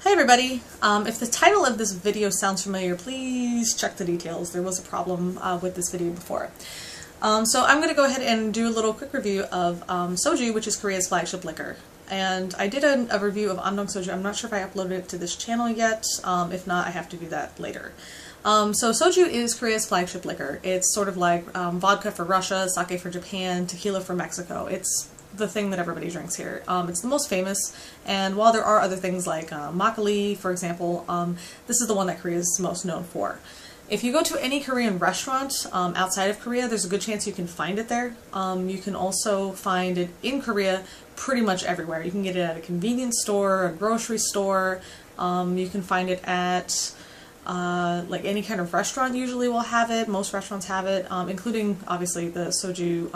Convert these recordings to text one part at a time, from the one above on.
Hi everybody! If the title of this video sounds familiar, please check the details. There was a problem with this video before. So I'm going to go ahead and do a little quick review of soju, which is Korea's flagship liquor. And I did a review of Andong soju. I'm not sure if I uploaded it to this channel yet. If not, I have to do that later. So soju is Korea's flagship liquor. It's sort of like vodka for Russia, sake for Japan, tequila for Mexico. It's the thing that everybody drinks here. It's the most famous, and while there are other things like makgeolli, for example, this is the one that Korea is most known for. If you go to any Korean restaurant outside of Korea, there's a good chance you can find it there. You can also find it in Korea pretty much everywhere. You can get it at a convenience store, a grocery store. You can find it at like any kind of restaurant usually will have it. Most restaurants have it, including obviously the soju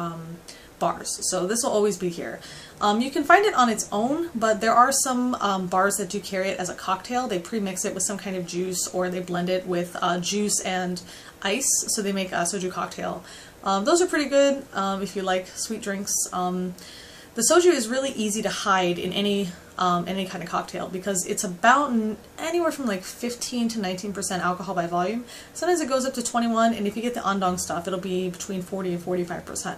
bars. So this will always be here. You can find it on its own, but there are some bars that do carry it as a cocktail. They pre-mix it with some kind of juice, or they blend it with juice and ice, so they make a soju cocktail. Those are pretty good if you like sweet drinks. The soju is really easy to hide in any kind of cocktail because it's about anywhere from like 15 to 19% alcohol by volume. Sometimes it goes up to 21, and if you get the Andong stuff, it'll be between 40 and 45%.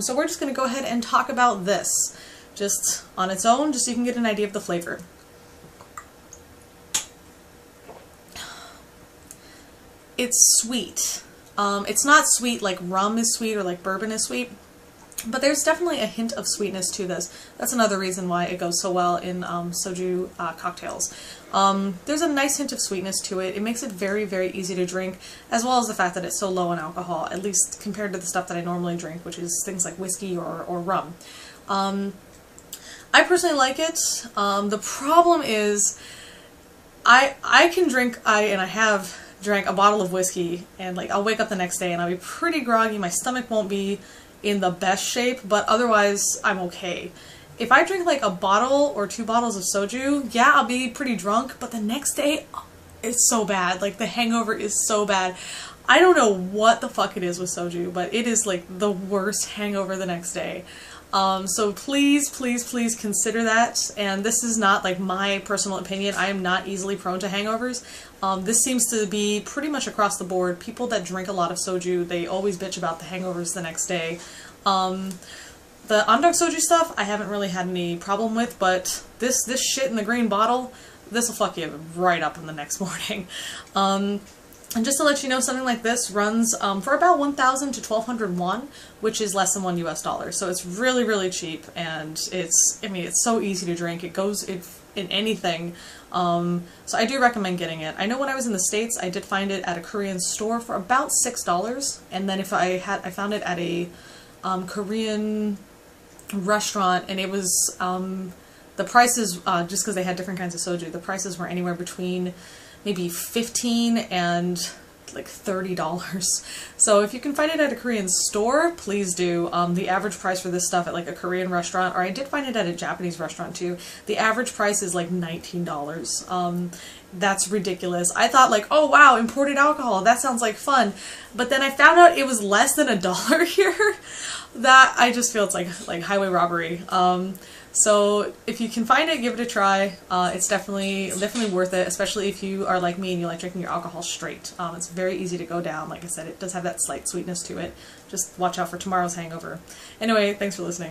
So we're just going to go ahead and talk about this just on its own, just so you can get an idea of the flavor. It's sweet. It's not sweet like rum is sweet or like bourbon is sweet, but there's definitely a hint of sweetness to this. That's another reason why it goes so well in soju cocktails. There's a nice hint of sweetness to it. It makes it very, very easy to drink, as well as the fact that it's so low in alcohol, at least compared to the stuff that I normally drink, which is things like whiskey or rum. I personally like it. The problem is I can drink, and I have drank a bottle of whiskey, and like I'll wake up the next day and I'll be pretty groggy. My stomach won't be in the best shape, but otherwise I'm okay. If I drink like a bottle or 2 bottles of soju, yeah, I'll be pretty drunk, but the next day it's so bad. Like the hangover is so bad. I don't know what the fuck it is with soju, but it is like the worst hangover the next day. So please, please, please consider that. And this is not like my personal opinion. I am not easily prone to hangovers. This seems to be pretty much across the board. People that drink a lot of soju, they always bitch about the hangovers the next day. The Andong soju stuff, I haven't really had any problem with, but this shit in the green bottle, this will fuck you right up in the next morning. And just to let you know, something like this runs for about 1,000 to 1,200 won, which is less than $1 US. So it's really, really cheap, and it's so easy to drink. It goes in anything. So I do recommend getting it. I know when I was in the States, I did find it at a Korean store for about $6, and then I found it at a Korean restaurant, and it was the prices, just because they had different kinds of soju, the prices were anywhere between maybe $15 and like $30. So if you can find it at a Korean store, please do. The average price for this stuff at like a Korean restaurant, or I did find it at a Japanese restaurant too, the average price is like $19. That's ridiculous. I thought like, oh wow, imported alcohol, that sounds like fun. But then I found out it was less than $1 here. That, I just feel it's like highway robbery. So if you can find it, give it a try. It's definitely worth it, especially if you are like me and you like drinking your alcohol straight. It's very easy to go down. Like I said, it does have that slight sweetness to it. Just watch out for tomorrow's hangover. Anyway, thanks for listening.